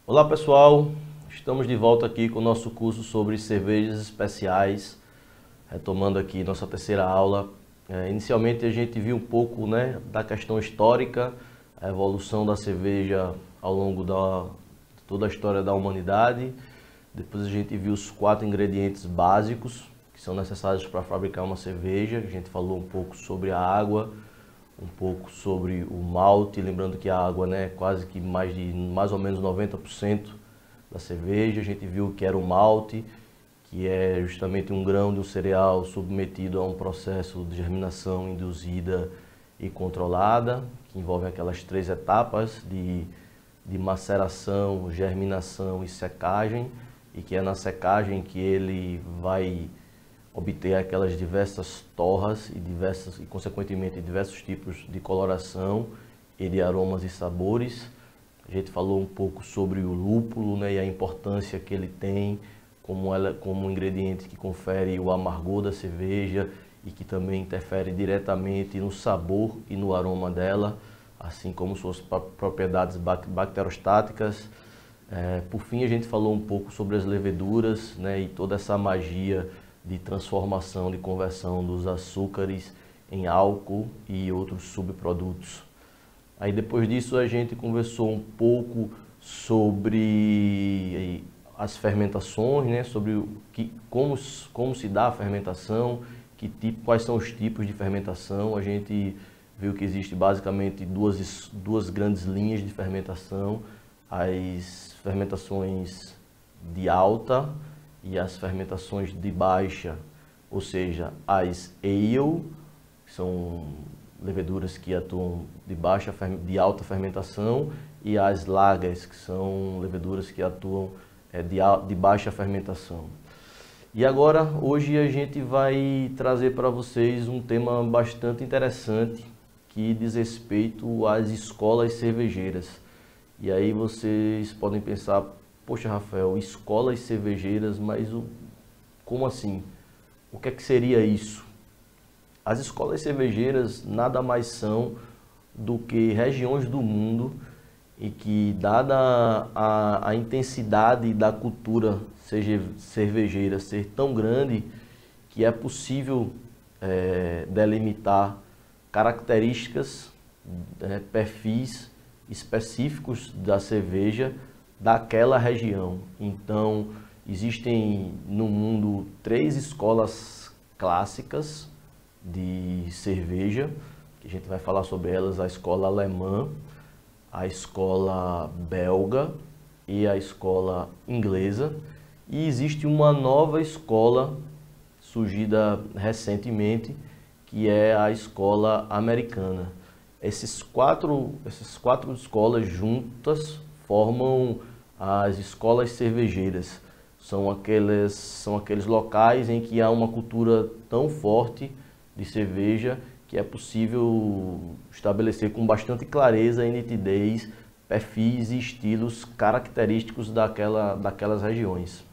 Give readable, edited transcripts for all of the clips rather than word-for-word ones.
Olá pessoal, estamos de volta aqui com o nosso curso sobre cervejas especiais, retomando aqui nossa terceira aula. Inicialmente a gente viu um pouco, da questão histórica, a evolução da cerveja ao longo de toda a história da humanidade. Depois a gente viu os 4 ingredientes básicos que são necessários para fabricar uma cerveja. A gente falou um pouco sobre a água, um pouco sobre o malte, lembrando que a água é quase que mais ou menos 90% da cerveja. A gente viu que era o malte, que é justamente um grão de um cereal submetido a um processo de germinação induzida e controlada, que envolve aquelas 3 etapas de maceração, germinação e secagem, e que é na secagem que ele vai obter aquelas diversas torras e consequentemente diversos tipos de coloração e de aromas e sabores. A gente falou um pouco sobre o lúpulo, e a importância que ele tem como um ingrediente que confere o amargor da cerveja e que também interfere diretamente no sabor e no aroma dela, assim como suas propriedades bacterostáticas. Por fim, a gente falou um pouco sobre as leveduras, e toda essa magia de transformação, de conversão dos açúcares em álcool e outros subprodutos. Aí depois disso a gente conversou um pouco sobre as fermentações, sobre como se dá a fermentação, quais são os tipos de fermentação. A gente viu que existe basicamente duas grandes linhas de fermentação: as fermentações de alta e as fermentações de baixa, ou seja, as ale, que são leveduras que atuam de alta fermentação, e as lagers, que são leveduras que atuam de baixa fermentação. E agora, hoje a gente vai trazer para vocês um tema bastante interessante que diz respeito às escolas cervejeiras. E aí vocês podem pensar: poxa, Rafael, escolas cervejeiras, mas como assim? O que é que seria isso? As escolas cervejeiras nada mais são do que regiões do mundo e que, dada a intensidade da cultura cervejeira ser tão grande, que é possível delimitar características, perfis específicos da cerveja daquela região. Então, existem no mundo 3 escolas clássicas de cerveja, que a gente vai falar sobre elas: a escola alemã, a escola belga e a escola inglesa. E existe uma nova escola surgida recentemente, que é a escola americana. Essas quatro escolas juntas formam as escolas cervejeiras. São aqueles locais em que há uma cultura tão forte de cerveja que é possível estabelecer com bastante clareza e nitidez perfis e estilos característicos daquelas regiões.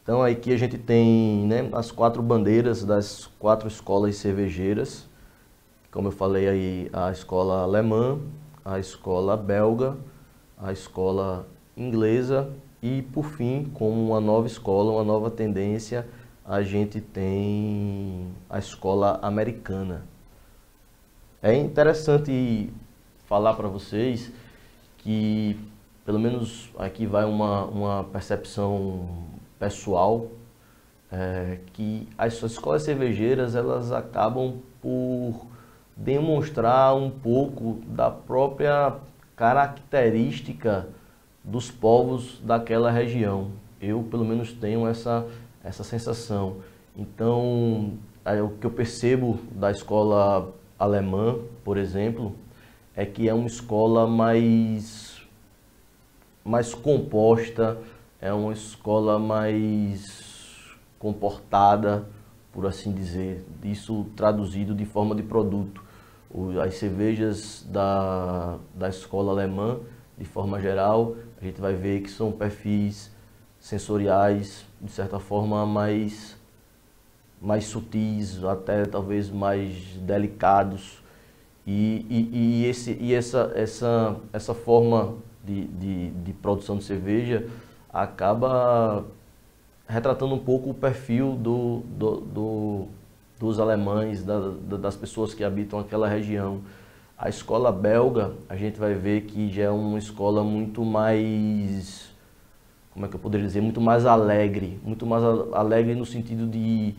Então aqui a gente tem as 4 bandeiras das 4 escolas cervejeiras. Como eu falei aí, a escola alemã, a escola belga, a escola inglesa e, por fim, como uma nova escola, uma nova tendência, a gente tem a escola americana. É interessante falar para vocês que, pelo menos aqui vai uma percepção pessoal, que as escolas cervejeiras elas acabam por demonstrar um pouco da própria característica dos povos daquela região. Eu, pelo menos, tenho essa sensação. Então, o que eu percebo da escola alemã, por exemplo, é que é uma escola mais composta, é uma escola mais comportada, por assim dizer, isso traduzido de forma de produto. As cervejas da escola alemã, de forma geral, a gente vai ver que são perfis sensoriais, de certa forma, mais sutis, até talvez mais delicados, Essa forma de produção de cerveja acaba retratando um pouco o perfil dos alemães, das pessoas que habitam aquela região. A escola belga, a gente vai ver que já é uma escola muito mais, como é que eu poderia dizer, muito mais alegre no sentido de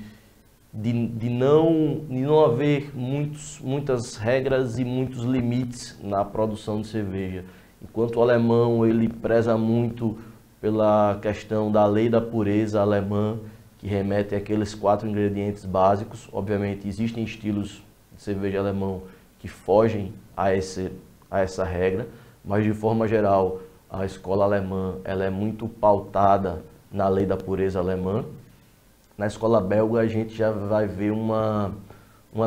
não haver muitas regras e muitos limites na produção de cerveja. Enquanto o alemão ele preza muito pela questão da lei da pureza alemã, que remete àqueles 4 ingredientes básicos. Obviamente existem estilos de cerveja alemão que fogem a essa regra, mas de forma geral a escola alemã ela é muito pautada na lei da pureza alemã. Na escola belga a gente já vai ver uma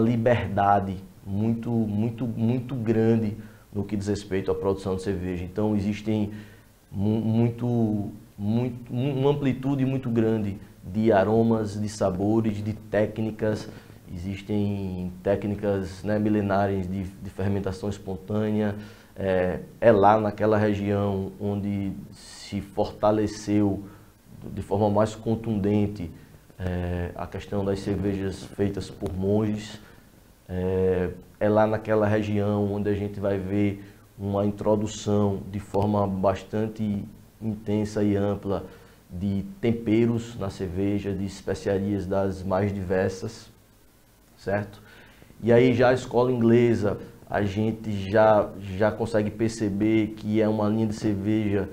liberdade muito grande no que diz respeito à produção de cerveja. Então existem uma amplitude muito grande de aromas, de sabores, de técnicas. Existem técnicas, né, milenares de fermentação espontânea. É lá naquela região onde se fortaleceu de forma mais contundente a questão das cervejas feitas por monges. É lá naquela região onde a gente vai ver uma introdução de forma bastante intensa e ampla de temperos na cerveja, de especiarias das mais diversas, certo? E aí já a escola inglesa, a gente já consegue perceber que é uma linha de cerveja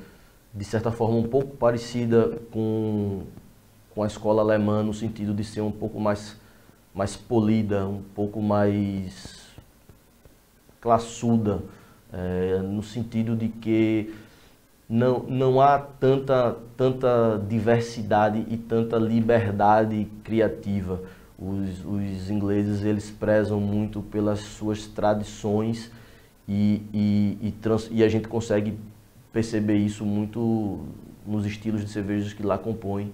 de certa forma um pouco parecida com a escola alemã, no sentido de ser um pouco mais polida, um pouco mais classuda, no sentido de que não há tanta diversidade e tanta liberdade criativa. Os ingleses eles prezam muito pelas suas tradições e a gente consegue perceber isso muito nos estilos de cervejas que lá compõem.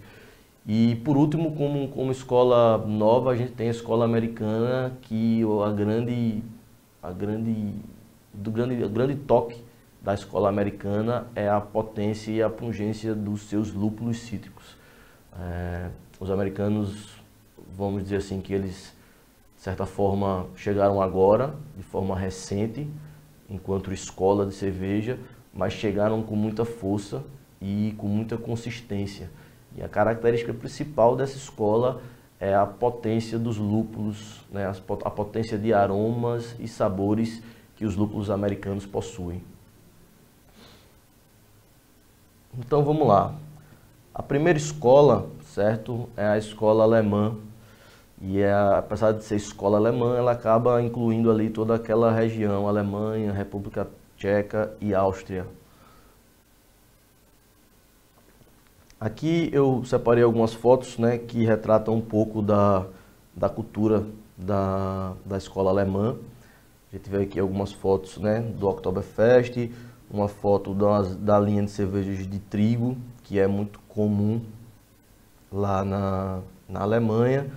E por último, como escola nova, a gente tem a escola americana, que o grande toque da escola americana é a potência e a pungência dos seus lúpulos cítricos. Os americanos, vamos dizer assim, que eles, de certa forma, chegaram agora, de forma recente, enquanto escola de cerveja, mas chegaram com muita força e com muita consistência. E a característica principal dessa escola é a potência dos lúpulos, né? A potência de aromas e sabores que os lúpulos americanos possuem. Então vamos lá. A primeira escola, certo, é a escola alemã. E apesar de ser escola alemã, ela acaba incluindo ali toda aquela região, Alemanha, República Tcheca e Áustria. Aqui eu separei algumas fotos, né, que retratam um pouco da cultura da escola alemã. A gente vê aqui algumas fotos, né, do Oktoberfest, uma foto da linha de cervejas de trigo, que é muito comum lá na Alemanha,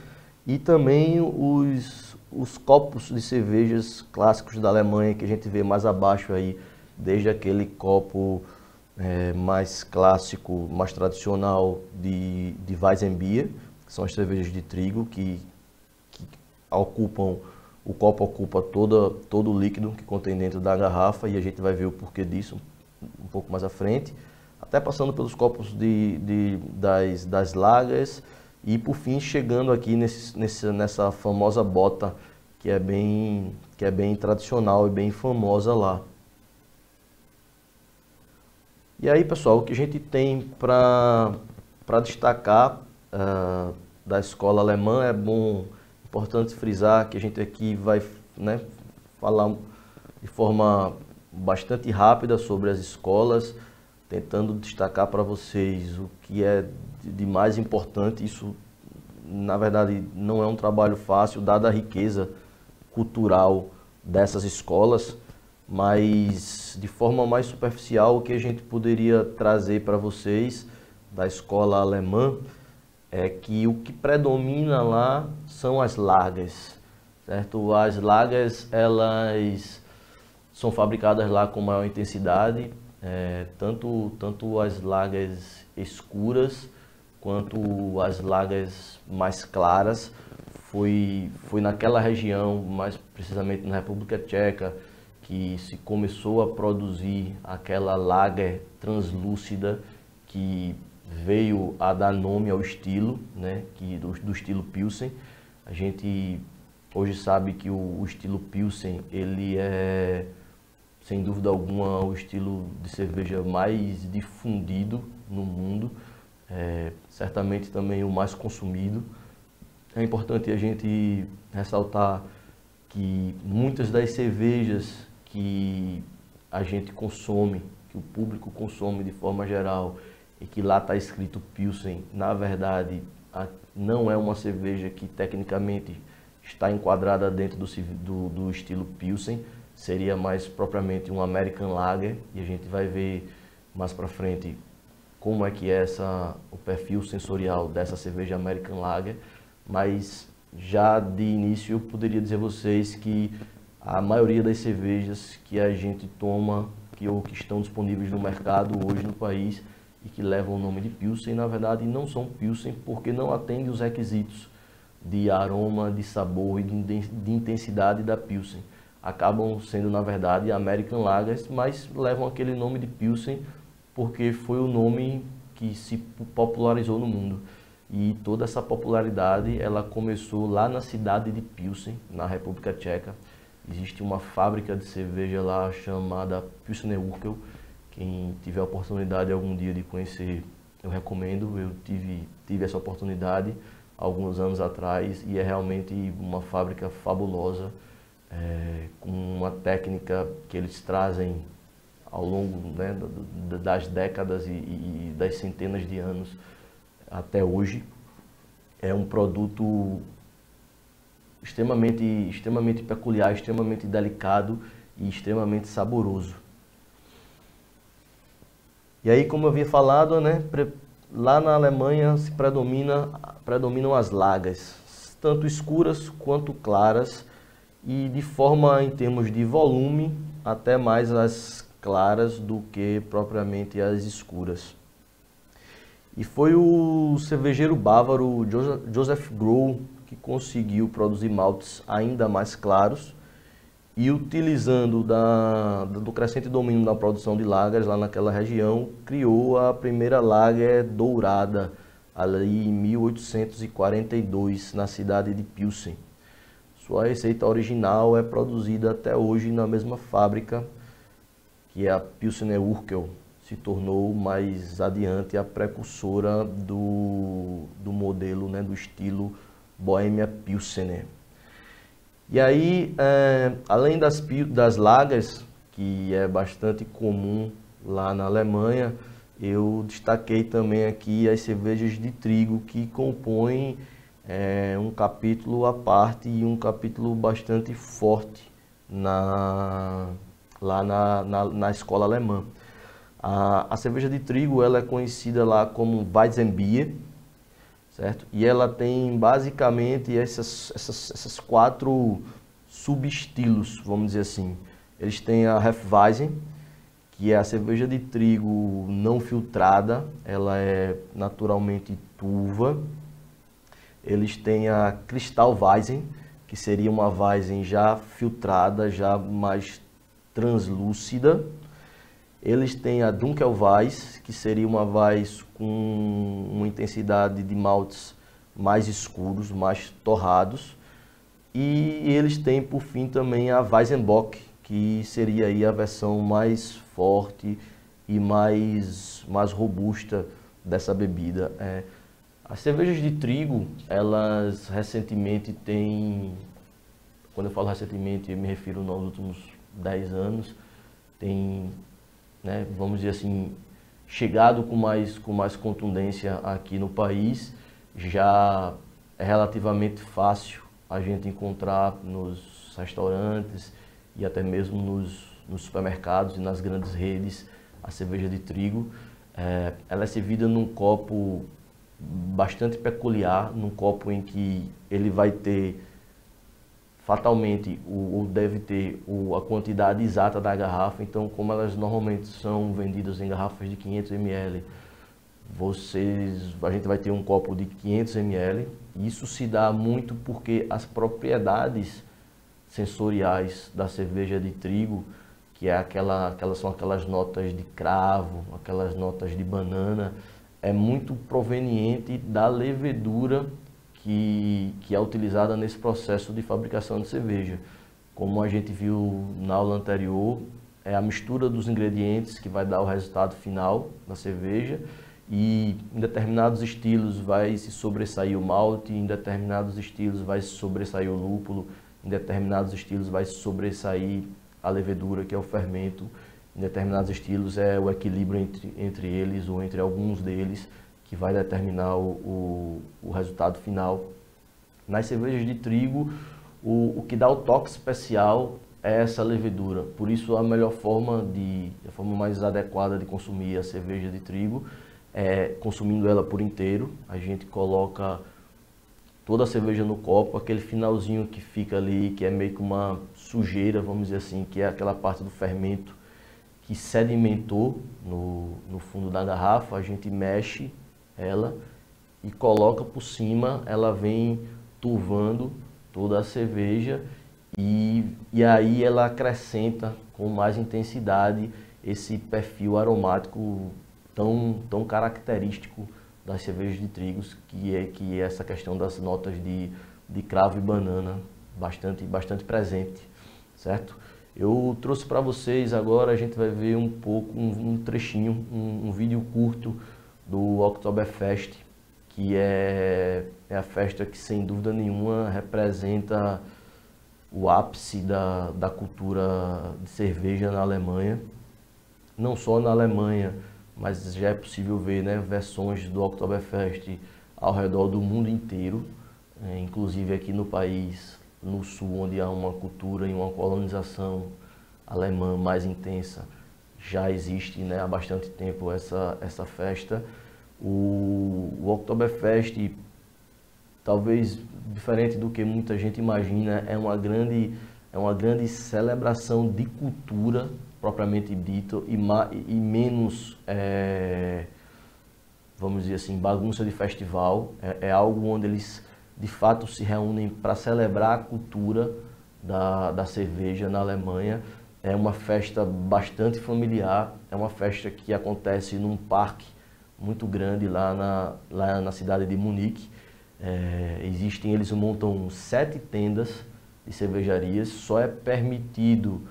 e também os copos de cervejas clássicos da Alemanha, que a gente vê mais abaixo aí, desde aquele copo mais clássico, mais tradicional de Weizenbier, que são as cervejas de trigo que ocupam, o copo ocupa todo o líquido que contém dentro da garrafa, e a gente vai ver o porquê disso um pouco mais à frente, até passando pelos copos das lagers e por fim chegando aqui nessa famosa bota que é bem tradicional e bem famosa lá. E aí, pessoal, o que a gente tem para destacar da escola alemã, importante frisar que a gente aqui vai, né, falar de forma bastante rápida sobre as escolas, tentando destacar para vocês o que é de mais importante. Isso, na verdade, não é um trabalho fácil, dada a riqueza cultural dessas escolas, mas de forma mais superficial, o que a gente poderia trazer para vocês da escola alemã é que o que predomina lá são as lagers, certo? As lagers, elas são fabricadas lá com maior intensidade, tanto as lagers escuras quanto as lagers mais claras. Foi naquela região, mais precisamente na República Tcheca, que se começou a produzir aquela lager translúcida que veio a dar nome ao estilo, né, do estilo Pilsen. A gente hoje sabe que o estilo Pilsen, ele é, sem dúvida alguma, o estilo de cerveja mais difundido no mundo, certamente também o mais consumido. É importante a gente ressaltar que muitas das cervejas que a gente consome, que o público consome de forma geral, e que lá está escrito Pilsen, na verdade não é uma cerveja que tecnicamente está enquadrada dentro do estilo Pilsen, seria mais propriamente um American Lager, e a gente vai ver mais para frente como é que é o perfil sensorial dessa cerveja American Lager. Mas já de início eu poderia dizer a vocês que a maioria das cervejas que a gente toma, que estão disponíveis no mercado hoje no país e que levam o nome de Pilsen, na verdade não são Pilsen porque não atendem os requisitos de aroma, de sabor e de intensidade da Pilsen. Acabam sendo, na verdade, American Lagers, mas levam aquele nome de Pilsen porque foi o nome que se popularizou no mundo. E toda essa popularidade, ela começou lá na cidade de Pilsen, na República Tcheca. Existe uma fábrica de cerveja lá chamada Pilsener Urquell. Quem tiver a oportunidade algum dia de conhecer, eu recomendo. Eu tive essa oportunidade alguns anos atrás e é realmente uma fábrica fabulosa, com uma técnica que eles trazem ao longo, né, das décadas e das centenas de anos até hoje. É um produto extremamente peculiar, extremamente delicado e extremamente saboroso. E aí, como eu havia falado, né, lá na Alemanha se predominam as lagers, tanto escuras quanto claras, e de forma, em termos de volume, até mais as claras do que propriamente as escuras. E foi o cervejeiro bávaro Josef Groll que conseguiu produzir maltes ainda mais claros e, utilizando do crescente domínio da produção de lagers lá naquela região, criou a primeira lager dourada ali em 1842 na cidade de Pilsen. Sua receita original é produzida até hoje na mesma fábrica, que é a Pilsener Urquell. Se tornou mais adiante a precursora do modelo, né, do estilo Bohemia Pilsener. E aí, além das lagers, que é bastante comum lá na Alemanha, eu destaquei também aqui as cervejas de trigo, que compõem um capítulo à parte e um capítulo bastante forte lá na escola alemã. A cerveja de trigo, ela é conhecida lá como Weizenbier, certo? E ela tem basicamente essas quatro subestilos, vamos dizer assim. Eles têm a Hefeweizen, que é a cerveja de trigo não filtrada, ela é naturalmente turva. Eles têm a Kristallweizen, que seria uma Weizen já filtrada, já mais translúcida. Eles têm a Dunkelweiss, que seria uma Weiss com uma intensidade de maltes mais escuros, mais torrados. E eles têm, por fim, também a Weizenbock, que seria aí a versão mais forte e mais robusta dessa bebida. As cervejas de trigo, elas recentemente têm, quando eu falo recentemente, eu me refiro nos últimos 10 anos, tem, né, vamos dizer assim, chegado com mais contundência aqui no país. Já é relativamente fácil a gente encontrar nos restaurantes e até mesmo nos supermercados e nas grandes redes a cerveja de trigo. Ela é servida num copo bastante peculiar, num copo em que ele vai ter fatalmente deve ter a quantidade exata da garrafa. Então, como elas normalmente são vendidas em garrafas de 500 ml, a gente vai ter um copo de 500 ml. Isso se dá muito porque as propriedades sensoriais da cerveja de trigo, que é são aquelas notas de cravo, aquelas notas de banana, é muito proveniente da levedura que é utilizada nesse processo de fabricação de cerveja. Como a gente viu na aula anterior, é a mistura dos ingredientes que vai dar o resultado final da cerveja, e em determinados estilos vai se sobressair o malte, em determinados estilos vai se sobressair o lúpulo, em determinados estilos vai se sobressair a levedura, que é o fermento, em determinados estilos é o equilíbrio entre eles ou entre alguns deles que vai determinar o resultado final. Nas cervejas de trigo, o que dá o toque especial é essa levedura. Por isso a forma mais adequada de consumir a cerveja de trigo é consumindo ela por inteiro. A gente coloca toda a cerveja no copo, aquele finalzinho que fica ali, que é meio que uma sujeira, vamos dizer assim, que é aquela parte do fermento que sedimentou no fundo da garrafa, a gente mexe ela e coloca por cima, ela vem turvando toda a cerveja e aí ela acrescenta com mais intensidade esse perfil aromático tão característico das cervejas de trigos, que é essa questão das notas de cravo e banana, bastante presente, certo? Eu trouxe para vocês agora, a gente vai ver um pouco, um trechinho, um vídeo curto do Oktoberfest, que é a festa que sem dúvida nenhuma representa o ápice da cultura de cerveja na Alemanha. Não só na Alemanha, mas já é possível ver, né, versões do Oktoberfest ao redor do mundo inteiro, inclusive aqui no país, no sul, onde há uma cultura e uma colonização alemã mais intensa. Já existe, né, há bastante tempo essa festa. O Oktoberfest, talvez diferente do que muita gente imagina, é uma grande celebração de cultura propriamente dito e menos, vamos dizer assim, bagunça de festival. É algo onde eles de fato se reúnem para celebrar a cultura da cerveja na Alemanha. É uma festa bastante familiar, é uma festa que acontece num parque muito grande lá na cidade de Munique. Eles montam 7 tendas de cervejarias. Só é permitido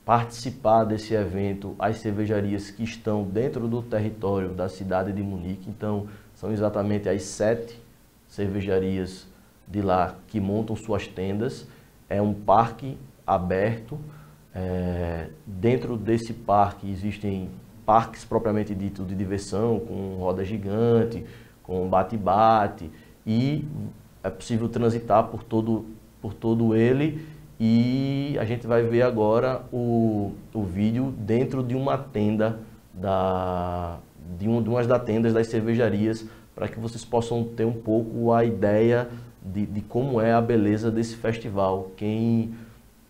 participar desse evento as cervejarias que estão dentro do território da cidade de Munique. Então, são exatamente as 7 cervejarias de lá que montam suas tendas. É um parque aberto. Dentro desse parque existem parques propriamente dito de diversão, com roda gigante, com bate-bate, e é possível transitar por todo ele. E a gente vai ver agora o vídeo dentro de uma tenda de uma das tendas das cervejarias, para que vocês possam ter um pouco a ideia de como é a beleza desse festival. Quem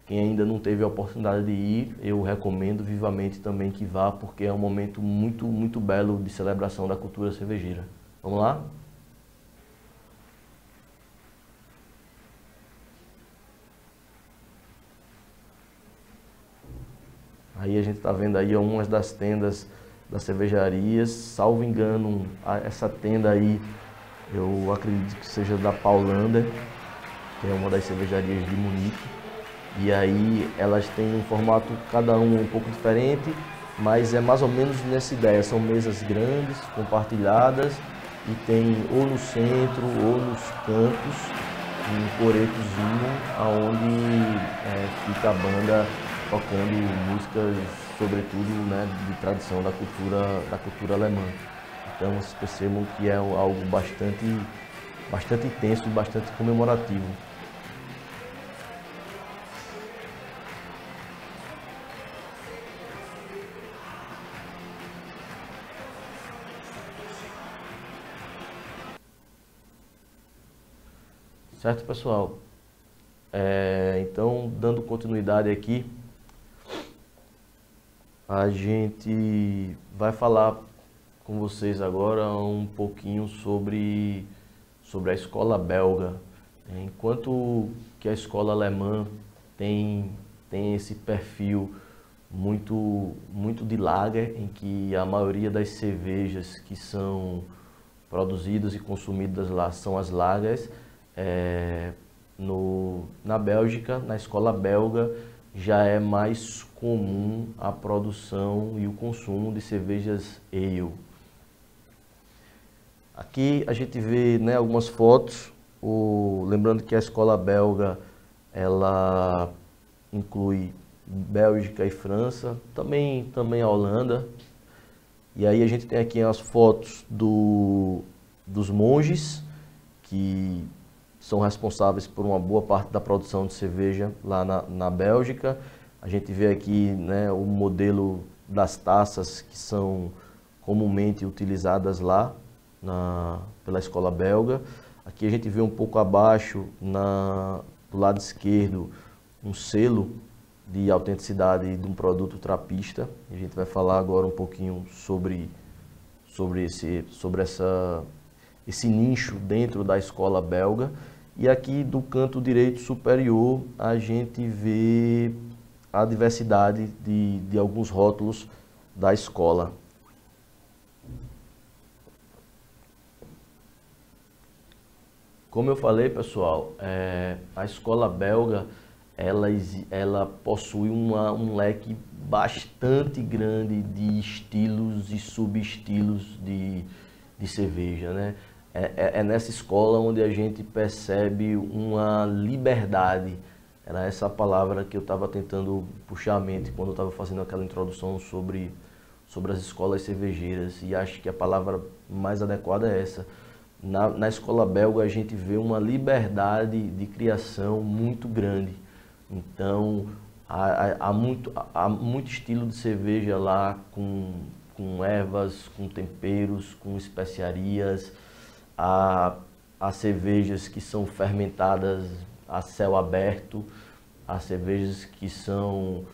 ainda não teve a oportunidade de ir, eu recomendo vivamente também que vá, porque é um momento muito belo de celebração da cultura cervejeira. Vamos lá? Aí a gente está vendo aí algumas das tendas das cervejarias. Salvo engano, essa tenda aí, eu acredito que seja da Paulaner, que é uma das cervejarias de Munique. E aí elas têm um formato, cada um pouco diferente, mas é mais ou menos nessa ideia. São mesas grandes, compartilhadas, e tem ou no centro ou nos cantos um coretozinho onde fica a banda tocando músicas, sobretudo, né, de tradição da cultura alemã. Então vocês percebam que é algo bastante intenso e bastante comemorativo. Certo, pessoal? Então, dando continuidade aqui, a gente vai falar com vocês agora um pouquinho sobre a escola belga. Enquanto que a escola alemã tem esse perfil muito de lager, em que a maioria das cervejas que são produzidas e consumidas lá são as lagers. Na Bélgica, na escola belga, já é mais comum a produção e o consumo de cervejas ale. Aqui a gente vê, né, algumas fotos, lembrando que a escola belga ela inclui Bélgica e França, também a Holanda. E aí a gente tem aqui as fotos dos monges, que são responsáveis por uma boa parte da produção de cerveja lá na Bélgica. A gente vê aqui, né, o modelo das taças que são comumente utilizadas lá pela escola belga. Aqui a gente vê um pouco abaixo, do lado esquerdo, um selo de autenticidade de um produto trapista. A gente vai falar agora um pouquinho sobre esse nicho dentro da escola belga. E aqui do canto direito superior a gente vê a diversidade de alguns rótulos da escola. Como eu falei, pessoal, a escola belga ela possui um leque bastante grande de estilos e subestilos de cerveja, né? É nessa escola onde a gente percebe uma liberdade. Era essa a palavra que eu estava tentando puxar a mente quando eu estava fazendo aquela introdução sobre as escolas cervejeiras, e acho que a palavra mais adequada é essa. Na escola belga a gente vê uma liberdade de criação muito grande. Então há muito estilo de cerveja lá, com ervas, com temperos, com especiarias. Há cervejas que são fermentadas a céu aberto, há cervejas que são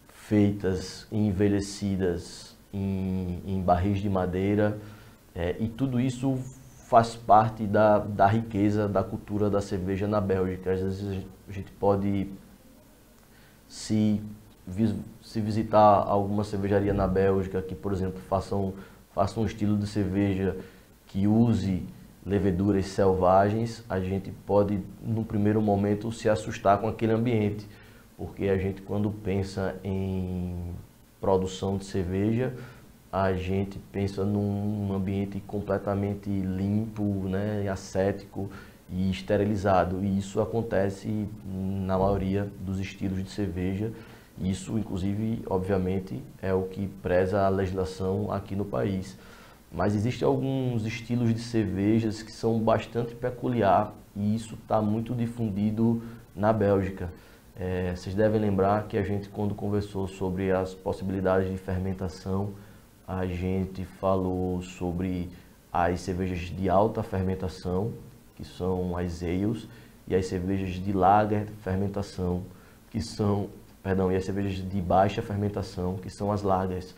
feitas e envelhecidas em barris de madeira, e tudo isso faz parte da riqueza da cultura da cerveja na Bélgica. Às vezes a gente pode se visitar alguma cervejaria na Bélgica que, por exemplo, faça um estilo de cerveja que use leveduras selvagens, a gente pode, no primeiro momento, se assustar com aquele ambiente, porque a gente, quando pensa em produção de cerveja, a gente pensa num ambiente completamente limpo, né, ascético e esterilizado, e isso acontece na maioria dos estilos de cerveja. Isso, inclusive, obviamente, é o que preza a legislação aqui no país. Mas existem alguns estilos de cervejas que são bastante peculiar, e isso está muito difundido na Bélgica. Vocês devem lembrar que a gente, quando conversou sobre as possibilidades de fermentação, a gente falou sobre as cervejas de alta fermentação, que são as ales, e as cervejas de lager fermentação, que são, e as cervejas de baixa fermentação, que são as lagers.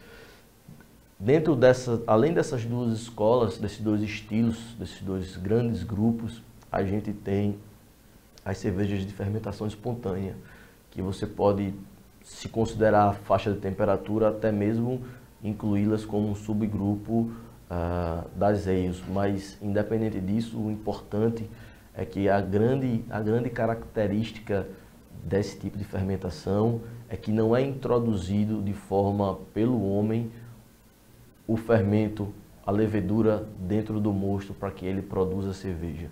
Além dessas duas escolas, desses dois estilos, desses dois grandes grupos, a gente tem as cervejas de fermentação espontânea, que você pode, se considerar a faixa de temperatura, até mesmo incluí-las como um subgrupo das ales. Mas, independente disso, o importante é que a grande característica desse tipo de fermentação é que não é introduzido de forma pelo homem o fermento, a levedura dentro do mosto para que ele produza cerveja.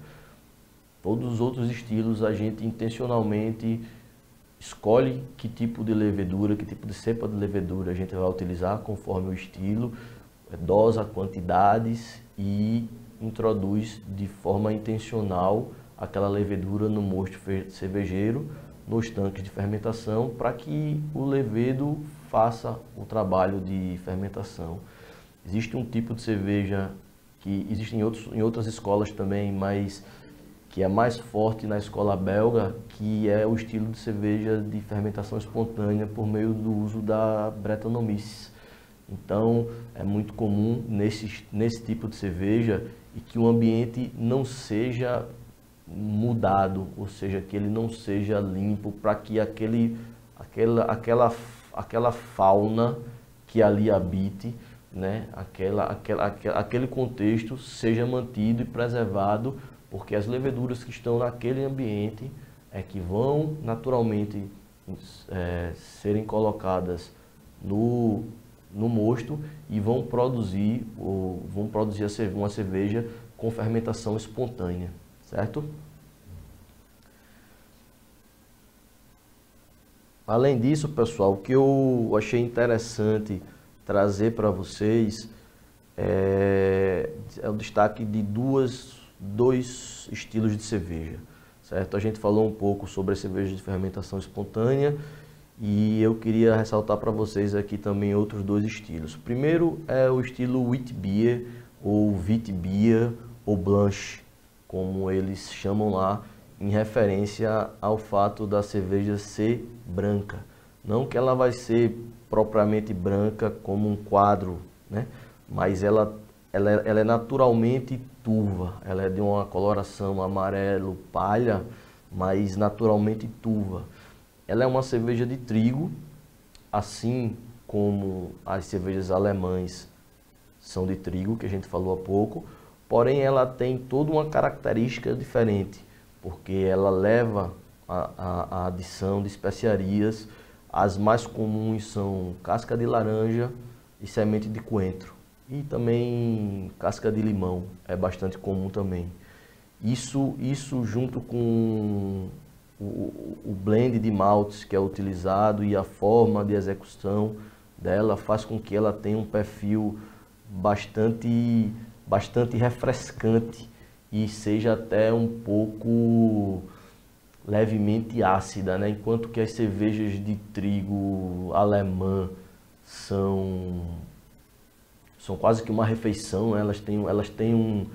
Todos os outros estilos a gente intencionalmente escolhe que tipo de levedura, que tipo de cepa de levedura a gente vai utilizar conforme o estilo, dosa quantidades e introduz de forma intencional aquela levedura no mosto cervejeiro, nos tanques de fermentação, para que o levedo faça o trabalho de fermentação. Existe um tipo de cerveja que existe em outras escolas também, mas que é mais forte na escola belga, que é o estilo de cerveja de fermentação espontânea por meio do uso da Brettanomyces. Então, é muito comum nesse tipo de cerveja e que o ambiente não seja mudado, ou seja, que ele não seja limpo, para que aquela fauna que ali habite, né, aquele contexto seja mantido e preservado, porque as leveduras que estão naquele ambiente é que vão naturalmente serem colocadas no mosto e vão produzir uma cerveja com fermentação espontânea, certo? Além disso, pessoal, o que eu achei interessante trazer para vocês é o destaque de dois estilos de cerveja, certo? A gente falou um pouco sobre as cervejas de fermentação espontânea e eu queria ressaltar para vocês aqui também outros dois estilos. O primeiro é o estilo Wheat Beer, ou Wheat Beer, ou Blanche, como eles chamam lá, em referência ao fato da cerveja ser branca. Não que ela vai ser propriamente branca como um quadro, né? Mas ela é naturalmente turva, ela é de uma coloração amarelo palha, mas naturalmente turva. Ela é uma cerveja de trigo, assim como as cervejas alemãs são de trigo, que a gente falou há pouco, porém ela tem toda uma característica diferente, porque ela leva a adição de especiarias. As mais comuns são casca de laranja e semente de coentro. E também casca de limão, é bastante comum também. Isso junto com o blend de maltes que é utilizado e a forma de execução dela faz com que ela tenha um perfil bastante refrescante e seja até um pouco levemente ácida, né? Enquanto que as cervejas de trigo alemã são quase que uma refeição, né? Elas têm um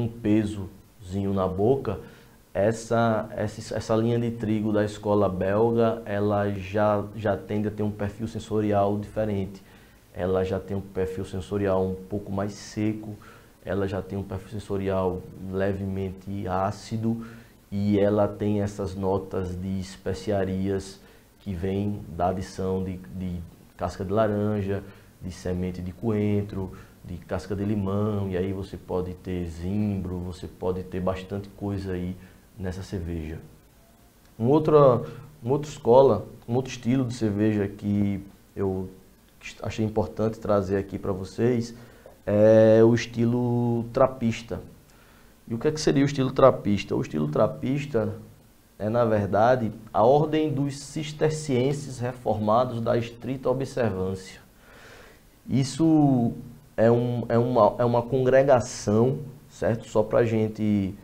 pesozinho na boca. Essa linha de trigo da escola belga, ela já tende a ter um perfil sensorial diferente. Ela já tem um perfil sensorial um pouco mais seco, ela já tem um perfil sensorial levemente ácido e ela tem essas notas de especiarias que vêm da adição de casca de laranja, de semente de coentro, de casca de limão, e aí você pode ter zimbro, você pode ter bastante coisa aí nessa cerveja. Um outro estilo de cerveja que eu achei importante trazer aqui para vocês é o estilo trapista. E o que seria o estilo trapista? O estilo trapista é, na verdade, a ordem dos cistercienses reformados da estrita observância. Isso é uma congregação, certo? Só para a gente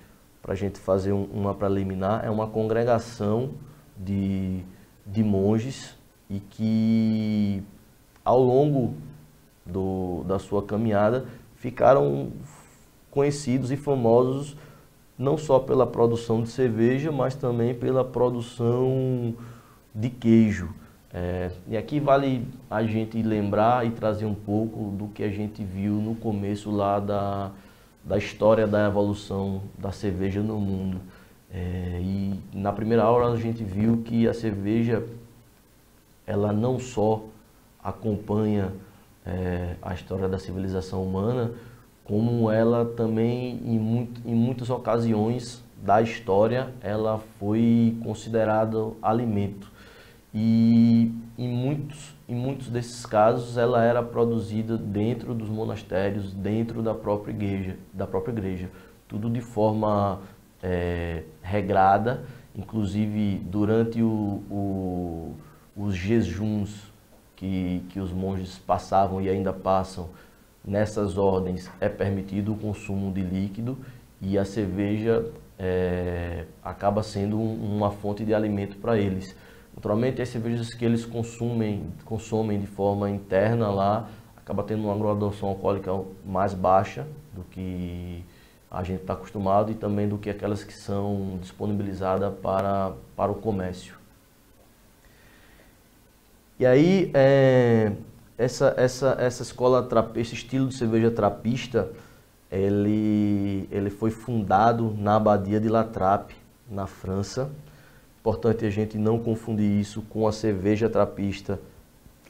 fazer uma preliminar, é uma congregação de monges e que ao longo da sua caminhada ficaram conhecidos e famosos não só pela produção de cerveja, mas também pela produção de queijo. E aqui vale a gente lembrar e trazer um pouco do que a gente viu no começo lá da história da evolução da cerveja no mundo. E na primeira aula a gente viu que a cerveja, ela não só acompanha a história da civilização humana, como ela também, em muitas ocasiões da história, ela foi considerada alimento. E em muitos desses casos ela era produzida dentro dos monastérios, dentro da própria igreja, tudo de forma regrada, inclusive durante os jejuns que os monges passavam e ainda passam. Nessas ordens é permitido o consumo de líquido e a cerveja acaba sendo uma fonte de alimento para eles. Naturalmente, as cervejas que eles consomem de forma interna lá, acaba tendo uma graduação alcoólica mais baixa do que a gente está acostumado e também do que aquelas que são disponibilizadas para o comércio. E aí, essa escola, esse estilo de cerveja trapista, ele foi fundado na Abadia de La Trappe, na França. Importante a gente não confundir isso com a cerveja trapista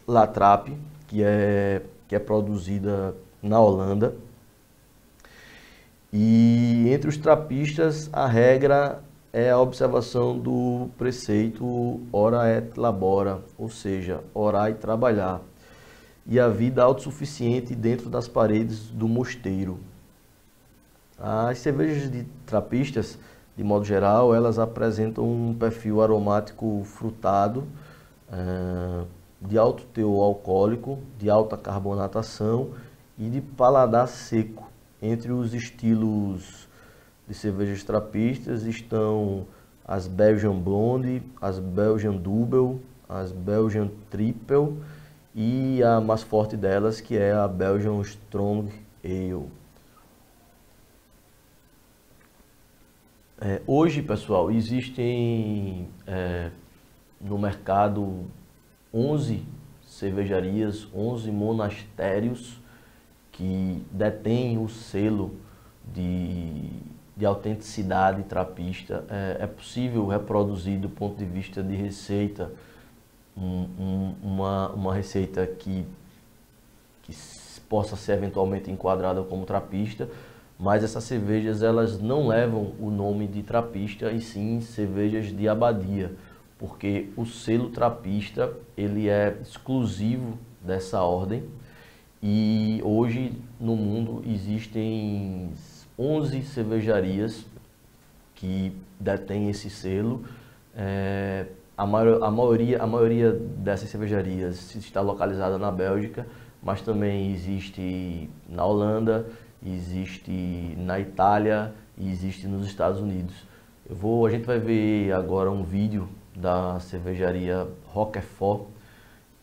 La Trappe, que é produzida na Holanda. E entre os trapistas, a regra é a observação do preceito ora et labora, ou seja, orar e trabalhar, e a vida autossuficiente dentro das paredes do mosteiro. As cervejas de trapistas, de modo geral, elas apresentam um perfil aromático frutado, de alto teor alcoólico, de alta carbonatação e de paladar seco. Entre os estilos de cervejas trapistas estão as Belgian Blonde, as Belgian Double, as Belgian Triple e a mais forte delas, que é a Belgian Strong Ale. Hoje, pessoal, existem no mercado 11 cervejarias, 11 monastérios que detêm o selo de autenticidade trapista. É possível reproduzir do ponto de vista de receita uma receita que possa ser eventualmente enquadrada como trapista, mas essas cervejas elas não levam o nome de trapista e sim cervejas de abadia, porque o selo trapista ele é exclusivo dessa ordem. E hoje no mundo existem 11 cervejarias que detêm esse selo. A maioria dessas cervejarias está localizada na Bélgica, mas também existe na Holanda, existe na Itália e existe nos Estados Unidos. A gente vai ver agora um vídeo da cervejaria Roquefort,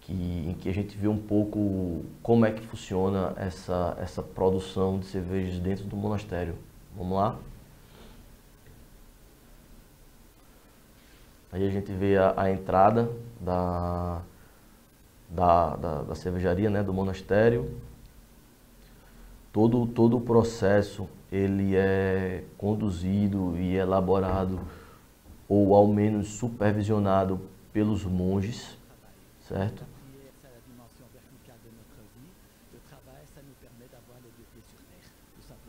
em que a gente vê um pouco como é que funciona essa produção de cervejas dentro do monastério. Vamos lá? Aí a gente vê a entrada da cervejaria, né, do monastério. Todo o processo ele é conduzido e elaborado, ou ao menos supervisionado pelos monges, certo?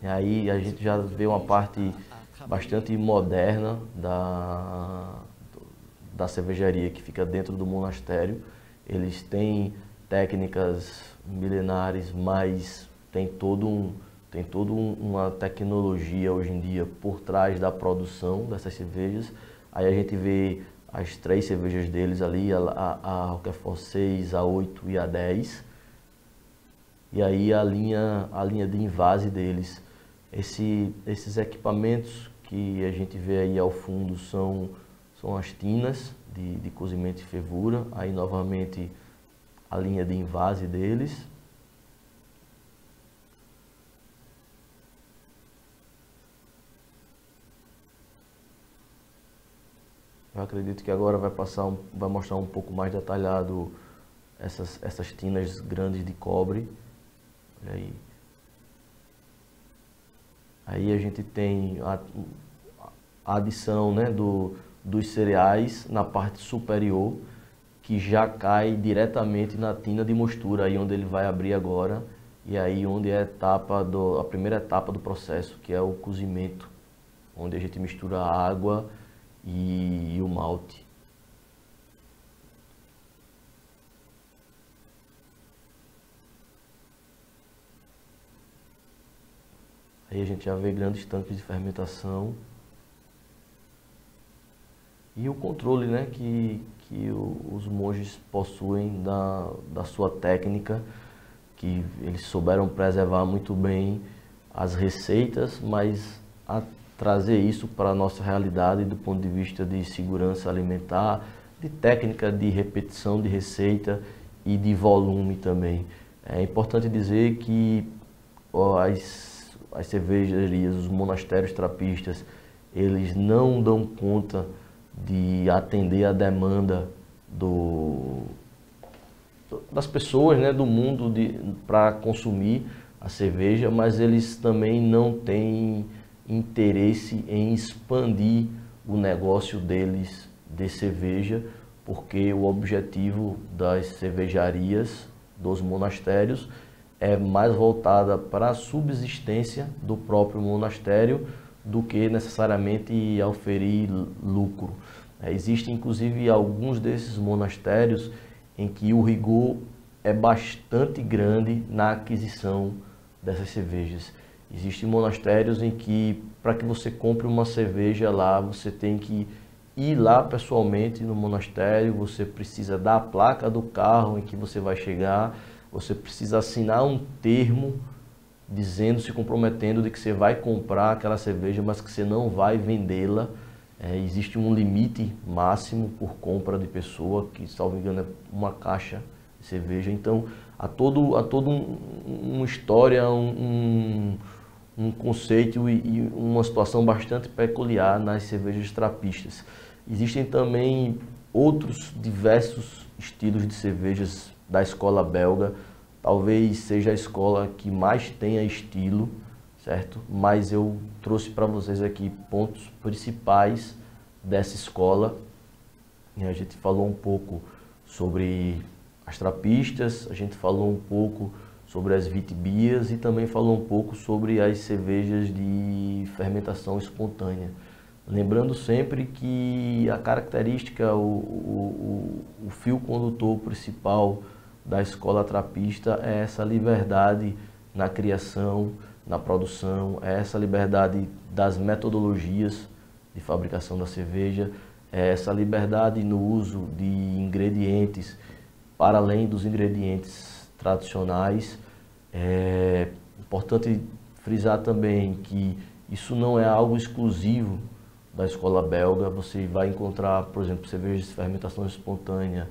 E aí a gente já vê uma parte bastante moderna da cervejaria que fica dentro do monastério. Eles têm técnicas milenares, mas tem toda uma tecnologia hoje em dia por trás da produção dessas cervejas. Aí a gente vê as 3 cervejas deles ali, a Roquefort 6, a 8 e a 10. E aí a linha de invase deles. Esses equipamentos que a gente vê aí ao fundo são as tinas de cozimento e fervura. Aí novamente a linha de invase deles. Eu acredito que agora vai mostrar um pouco mais detalhado essas tinas grandes de cobre. Aí a gente tem a adição, né, dos cereais na parte superior, que já cai diretamente na tina de mostura, aí onde ele vai abrir agora, e aí onde é a primeira etapa do processo, que é o cozimento, onde a gente mistura a água e o malte. Aí a gente já vê grandes tanques de fermentação. E o controle, né, que os monges possuem da sua técnica, que eles souberam preservar muito bem as receitas, mas a trazer isso para a nossa realidade do ponto de vista de segurança alimentar, de técnica de repetição de receita e de volume também. É importante dizer que as cervejarias, os monastérios trapistas, eles não dão conta de atender a demanda das pessoas, né, do mundo para consumir a cerveja, mas eles também não têm interesse em expandir o negócio deles de cerveja, porque o objetivo das cervejarias, dos monastérios, é mais voltada para a subsistência do próprio monastério do que necessariamente oferir lucro. Existem inclusive alguns desses monastérios em que o rigor é bastante grande na aquisição dessas cervejas. Existem monastérios em que, para que você compre uma cerveja lá, você tem que ir lá pessoalmente no monastério, você precisa dar a placa do carro em que você vai chegar, você precisa assinar um termo dizendo, se comprometendo de que você vai comprar aquela cerveja, mas que você não vai vendê-la. Existe um limite máximo por compra de pessoa, que, salvo engano, é uma caixa de cerveja. Então, há todo uma história, um conceito e uma situação bastante peculiar nas cervejas trapistas. Existem também outros diversos estilos de cervejas da escola belga. Talvez seja a escola que mais tenha estilo, certo? Mas eu trouxe para vocês aqui pontos principais dessa escola. A gente falou um pouco sobre as trapistas, a gente falou um pouco sobre as witbiers e também falou um pouco sobre as cervejas de fermentação espontânea. Lembrando sempre que a característica, o fio condutor principal da escola trapista é essa liberdade na criação, na produção, é essa liberdade das metodologias de fabricação da cerveja, é essa liberdade no uso de ingredientes para além dos ingredientes tradicionais. É importante frisar também que isso não é algo exclusivo da escola belga. Você vai encontrar, por exemplo, cervejas de fermentação espontânea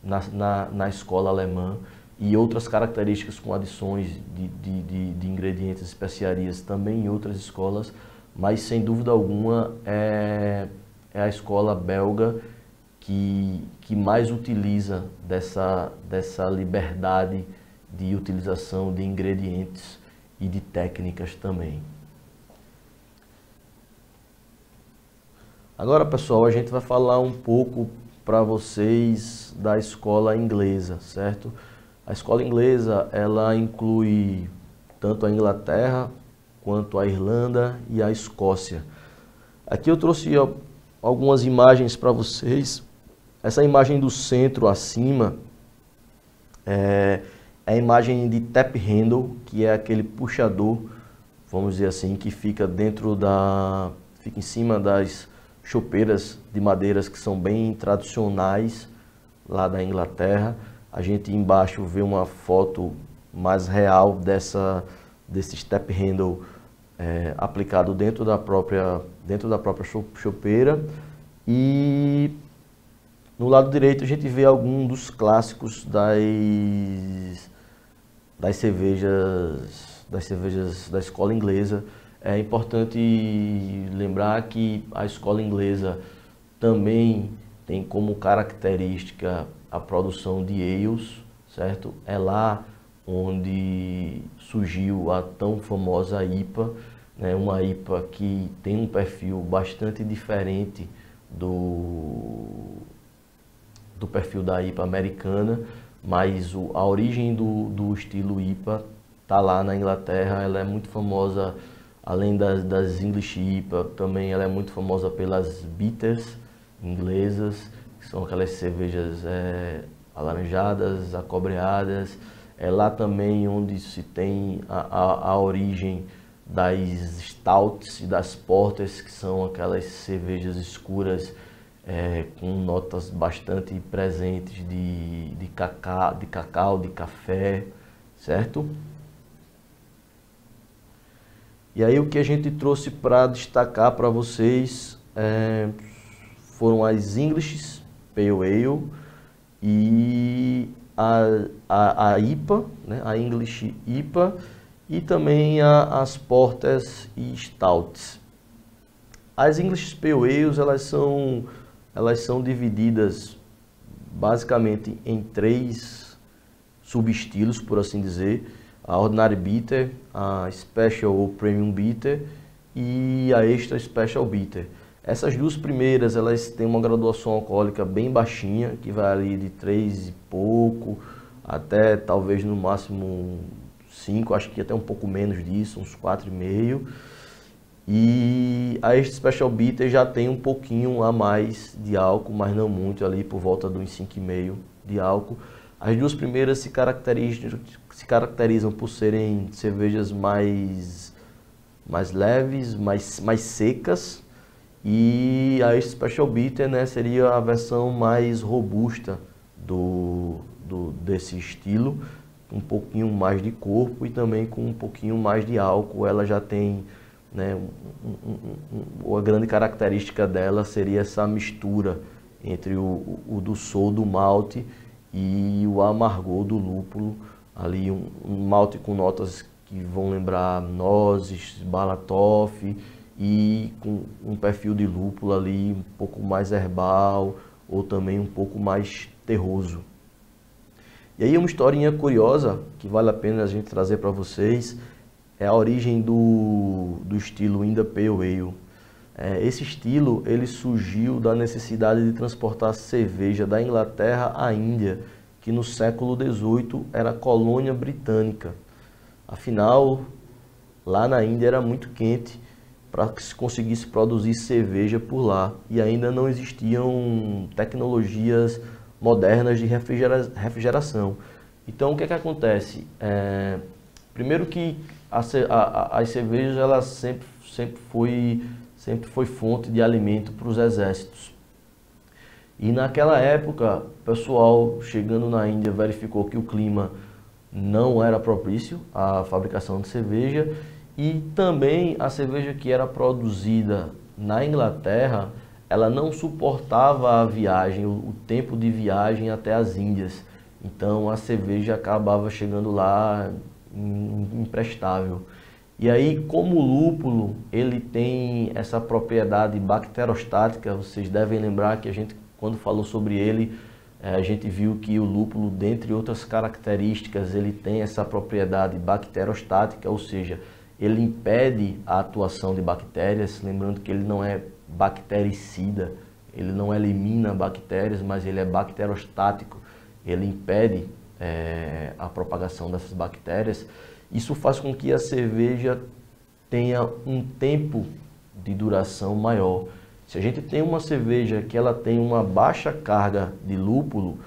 na escola alemã e outras características com adições de ingredientes, especiarias também em outras escolas, mas sem dúvida alguma é a escola belga que mais utiliza dessa liberdade de utilização de ingredientes e de técnicas também. Agora, pessoal, a gente vai falar um pouco para vocês da escola inglesa, certo? A escola inglesa, ela inclui tanto a Inglaterra quanto a Irlanda e a Escócia. Aqui eu trouxe algumas imagens para vocês. Essa imagem do centro acima é a imagem de tap handle, que é aquele puxador, vamos dizer assim, que fica fica em cima das chopeiras de madeiras que são bem tradicionais lá da Inglaterra. A gente embaixo vê uma foto mais real desse step handle aplicado dentro da própria chopeira. E no lado direito a gente vê algum dos clássicos das cervejas da escola inglesa. É importante lembrar que a escola inglesa também tem como característica a produção de ales, certo? É lá onde surgiu a tão famosa IPA, né? Uma IPA que tem um perfil bastante diferente do perfil da IPA americana, mas a origem do estilo IPA está lá na Inglaterra. Ela é muito famosa, além das English IPA, também ela é muito famosa pelas bitters inglesas, que são aquelas cervejas alaranjadas, acobreadas. É lá também onde se tem a origem das stouts e das porters, que são aquelas cervejas escuras com notas bastante presentes de cacau, de café, certo? E aí o que a gente trouxe para destacar para vocês foram as English Pale Ale e a IPA, né? A English IPA e também as Porters e Stouts. As English Pale Ales, elas são divididas basicamente em 3 subestilos, por assim dizer: a Ordinary Bitter, a Special ou Premium Bitter e a Extra Special Bitter. Essas 2 primeiras, elas têm uma graduação alcoólica bem baixinha, que vai ali de 3 e pouco até talvez no máximo 5, acho que até um pouco menos disso, uns 4,5. E a Extra Special Bitter já tem um pouquinho a mais de álcool, mas não muito, ali por volta de uns 5,5 de álcool. As 2 primeiras se caracterizam por serem cervejas mais leves, mais secas, e a Extra Special Bitter, né, seria a versão mais robusta desse estilo, um pouquinho mais de corpo e também com um pouquinho mais de álcool. Ela já tem, né, a grande característica dela seria essa mistura entre o dulçor do malte e o amargor do lúpulo, ali um malte com notas que vão lembrar nozes, balatoff, e com um perfil de lúpulo ali um pouco mais herbal ou também um pouco mais terroso. E aí uma historinha curiosa que vale a pena a gente trazer para vocês é a origem do estilo India Pale Ale. Esse estilo ele surgiu da necessidade de transportar cerveja da Inglaterra à Índia, que no século XVIII era colônia britânica. Afinal, lá na Índia era muito quente para que se conseguisse produzir cerveja por lá, e ainda não existiam tecnologias modernas de refrigeração. Então o que é que acontece? Primeiro que as cervejas elas sempre foi fonte de alimento para os exércitos. E naquela época, o pessoal chegando na Índia verificou que o clima não era propício à fabricação de cerveja, e também a cerveja que era produzida na Inglaterra, ela não suportava a viagem, o tempo de viagem até as Índias. Então a cerveja acabava chegando lá imprestável. E aí, como o lúpulo ele tem essa propriedade bacterostática, vocês devem lembrar que a gente, quando falou sobre ele, a gente viu que o lúpulo, dentre outras características, ele tem essa propriedade bacterostática, ou seja, ele impede a atuação de bactérias. Lembrando que ele não é bactericida, ele não elimina bactérias, mas ele é bacterostático, ele impede a propagação dessas bactérias. Isso faz com que a cerveja tenha um tempo de duração maior. Se a gente tem uma cerveja que ela tem uma baixa carga de lúpulo,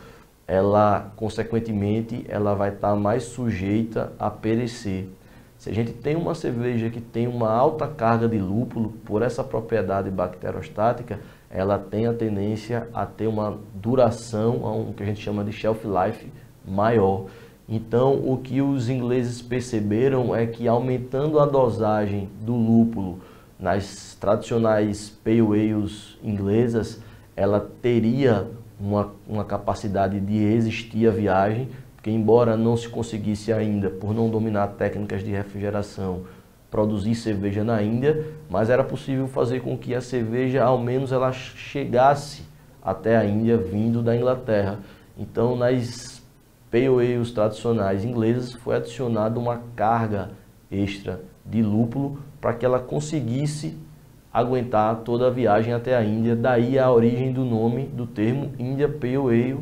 ela, consequentemente, ela vai estar mais sujeita a perecer. Se a gente tem uma cerveja que tem uma alta carga de lúpulo, por essa propriedade bacterostática, ela tem a tendência a ter uma duração, o que a gente chama de shelf life, maior. Então, o que os ingleses perceberam é que, aumentando a dosagem do lúpulo nas tradicionais pale ales inglesas, ela teria uma capacidade de resistir à viagem, porque embora não se conseguisse ainda, por não dominar técnicas de refrigeração, produzir cerveja na Índia, mas era possível fazer com que a cerveja, ao menos, ela chegasse até a Índia vindo da Inglaterra. Então, nas pale ales tradicionais inglesas foi adicionada uma carga extra de lúpulo para que ela conseguisse aguentar toda a viagem até a Índia. Daí a origem do nome do termo India Pale Ale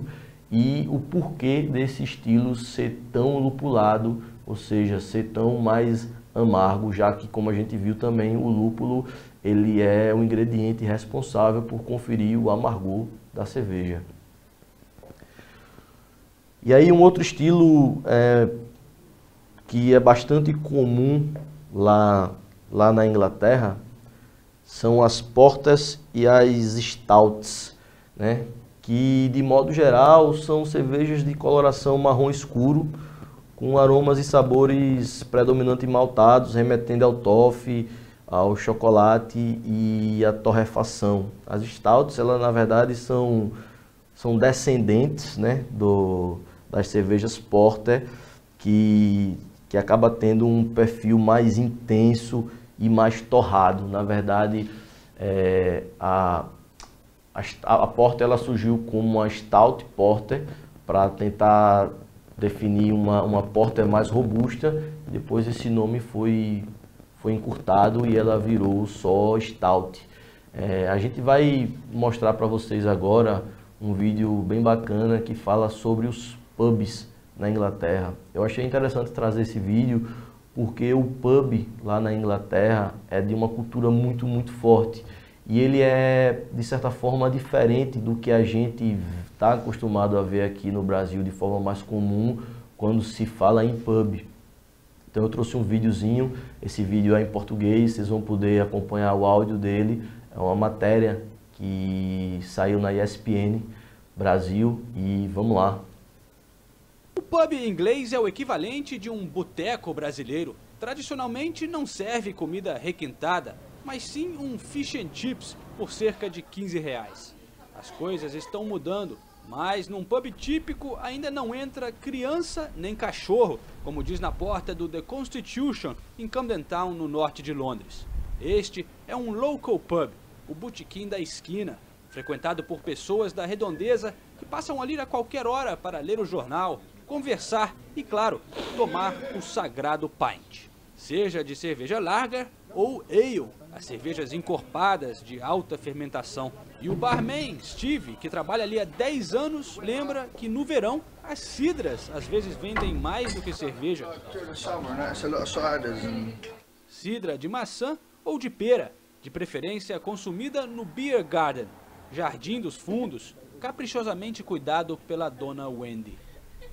e o porquê desse estilo ser tão lupulado, ou seja, ser tão mais amargo, já que, como a gente viu também, o lúpulo ele é o ingrediente responsável por conferir o amargor da cerveja. E aí um outro estilo que é bastante comum lá na Inglaterra são as Porters e as Stouts, né? Que de modo geral são cervejas de coloração marrom escuro, com aromas e sabores predominantemente maltados, remetendo ao toffee, ao chocolate e à torrefação. As Stouts, elas na verdade são descendentes, né, das cervejas Porter, que que acaba tendo um perfil mais intenso e mais torrado. Na verdade, a Porter ela surgiu como uma Stout Porter para tentar definir uma Porter mais robusta. Depois esse nome foi encurtado e ela virou só Stout. A gente vai mostrar para vocês agora um vídeo bem bacana que fala sobre os pubs na Inglaterra. Eu achei interessante trazer esse vídeo porque o pub lá na Inglaterra é de uma cultura muito forte. E ele é, de certa forma, diferente do que a gente está acostumado a ver aqui no Brasil de forma mais comum quando se fala em pub. Então eu trouxe um videozinho, esse vídeo é em português, vocês vão poder acompanhar o áudio dele. É uma matéria que saiu na ESPN Brasil e vamos lá. O pub inglês é o equivalente de um boteco brasileiro. Tradicionalmente não serve comida requintada, mas sim um fish and chips por cerca de R$15. As coisas estão mudando, mas num pub típico ainda não entra criança nem cachorro, como diz na porta do The Constitution em Camden Town, no norte de Londres. Este é um local pub, o botequim da esquina, frequentado por pessoas da redondeza que passam ali a qualquer hora para ler o jornal, conversar e, claro, tomar o sagrado pint. Seja de cerveja lager ou ale, as cervejas encorpadas de alta fermentação. E o barman, Steve, que trabalha ali há 10 anos, lembra que no verão as cidras às vezes vendem mais do que cerveja. Cidra de maçã ou de pera, de preferência consumida no Beer Garden, Jardim dos Fundos, caprichosamente cuidado pela dona Wendy.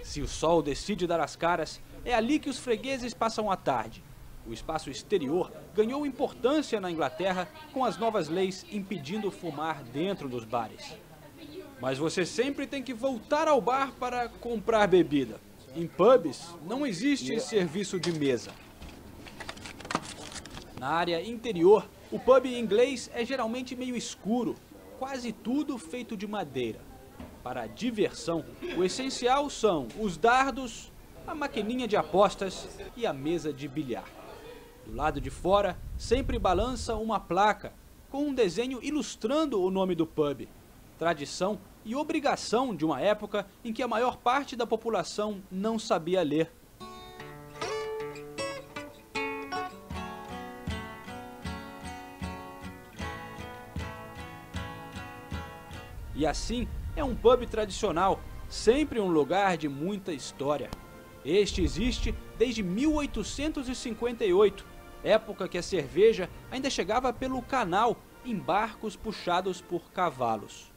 Se o sol decide dar as caras, é ali que os fregueses passam a tarde. O espaço exterior ganhou importância na Inglaterra com as novas leis impedindo fumar dentro dos bares. Mas você sempre tem que voltar ao bar para comprar bebida. Em pubs não existe serviço de mesa. Na área interior, o pub inglês é geralmente meio escuro, quase tudo feito de madeira. Para a diversão, o essencial são os dardos, a maquininha de apostas e a mesa de bilhar. Do lado de fora, sempre balança uma placa com um desenho ilustrando o nome do pub. Tradição e obrigação de uma época em que a maior parte da população não sabia ler. E assim, é um pub tradicional, sempre um lugar de muita história. Este existe desde 1858, época que a cerveja ainda chegava pelo canal em barcos puxados por cavalos.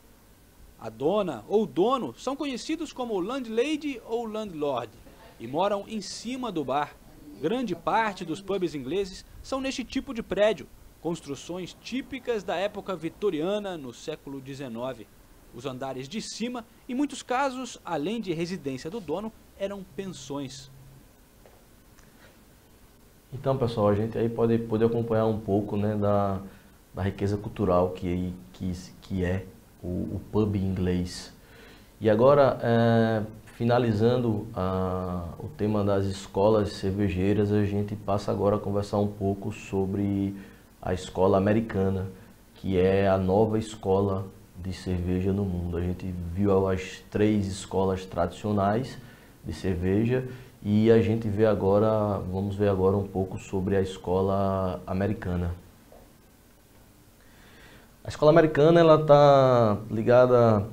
A dona ou dono são conhecidos como landlady ou landlord e moram em cima do bar. Grande parte dos pubs ingleses são neste tipo de prédio, construções típicas da época vitoriana no século XIX. Os andares de cima, em muitos casos, além de residência do dono, eram pensões. Então, pessoal, a gente aí pode acompanhar um pouco, né, da riqueza cultural que é o pub inglês. E agora, finalizando o tema das escolas cervejeiras, a gente passa agora a conversar um pouco sobre a escola americana, que é a nova escola de cerveja no mundo. A gente viu as 3 escolas tradicionais de cerveja e a gente vamos ver agora um pouco sobre a escola americana. A escola americana ela está ligada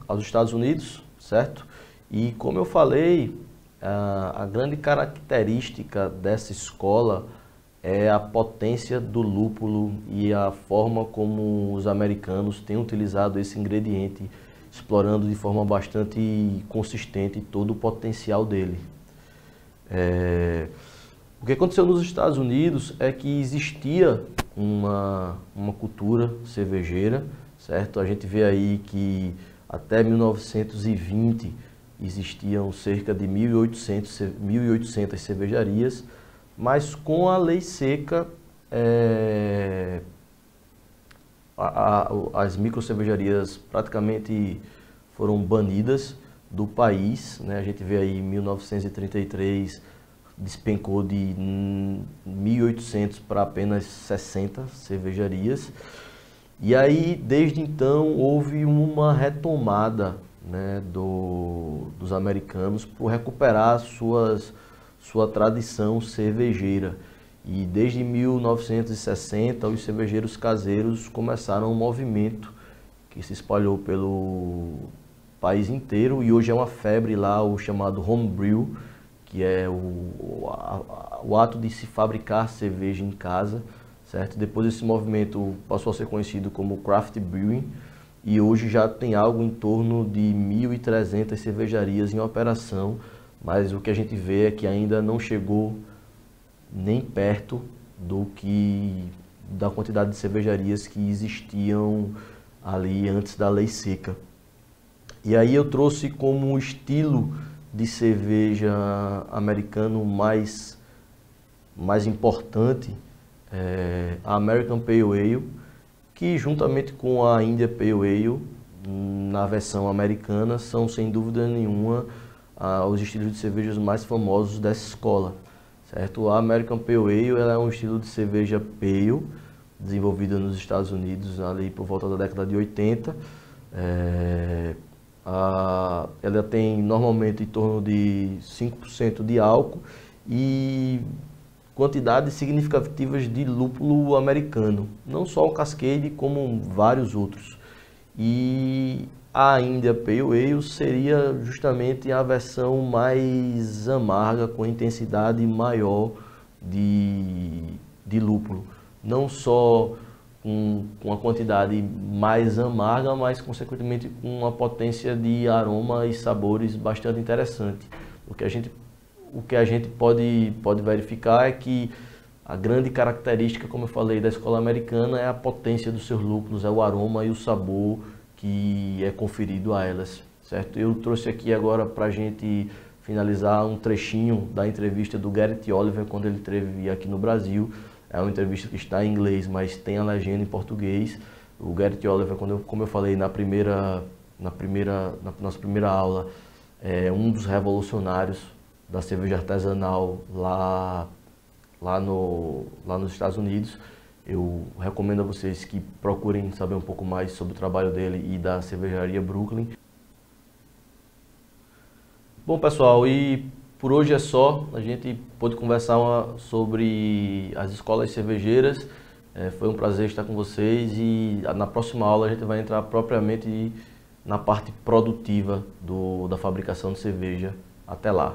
aos Estados Unidos, certo? E como eu falei, a grande característica dessa escola é a potência do lúpulo e a forma como os americanos têm utilizado esse ingrediente, explorando de forma bastante consistente todo o potencial dele. O que aconteceu nos Estados Unidos é que existia uma cultura cervejeira, certo? A gente vê aí que até 1920 existiam cerca de 1.800 cervejarias, mas com a lei seca, as microcervejarias praticamente foram banidas do país, né? A gente vê aí em 1933 despencou de 1.800 para apenas 60 cervejarias. E aí, desde então, houve uma retomada, né, dos americanos por recuperar sua tradição cervejeira. E desde 1960, os cervejeiros caseiros começaram um movimento que se espalhou pelo país inteiro, e hoje é uma febre lá, o chamado homebrew, que é o ato de se fabricar cerveja em casa, certo? Depois esse movimento passou a ser conhecido como craft brewing, e hoje já tem algo em torno de 1.300 cervejarias em operação, mas o que a gente vê é que ainda não chegou nem perto da quantidade de cervejarias que existiam ali antes da lei seca. E aí eu trouxe como estilo de cerveja americano mais importante a American Pale Ale, que juntamente com a India Pale Ale, na versão americana, são sem dúvida nenhuma os estilos de cervejas mais famosos dessa escola, certo? A American Pale Ale ela é um estilo de cerveja pale, desenvolvida nos Estados Unidos ali por volta da década de 80. Ela tem normalmente em torno de 5% de álcool e quantidades significativas de lúpulo americano, não só o Cascade, como vários outros. E a India Pale Ale seria justamente a versão mais amarga, com intensidade maior de lúpulo. Não só com uma quantidade mais amarga, mas consequentemente com uma potência de aroma e sabores bastante interessante. O que a gente pode verificar é que a grande característica, como eu falei, da escola americana é a potência dos seus lúpulos, é o aroma e o sabor que é conferido a elas, certo? Eu trouxe aqui agora para a gente finalizar um trechinho da entrevista do Garrett Oliver quando ele esteve aqui no Brasil. É uma entrevista que está em inglês, mas tem a legenda em português. O Garrett Oliver, como eu falei na nossa primeira aula, é um dos revolucionários da cerveja artesanal lá nos Estados Unidos. Eu recomendo a vocês que procurem saber um pouco mais sobre o trabalho dele e da cervejaria Brooklyn. Bom, pessoal, e por hoje é só. A gente pôde conversar sobre as escolas cervejeiras. Foi um prazer estar com vocês e na próxima aula a gente vai entrar propriamente na parte produtiva da fabricação de cerveja. Até lá!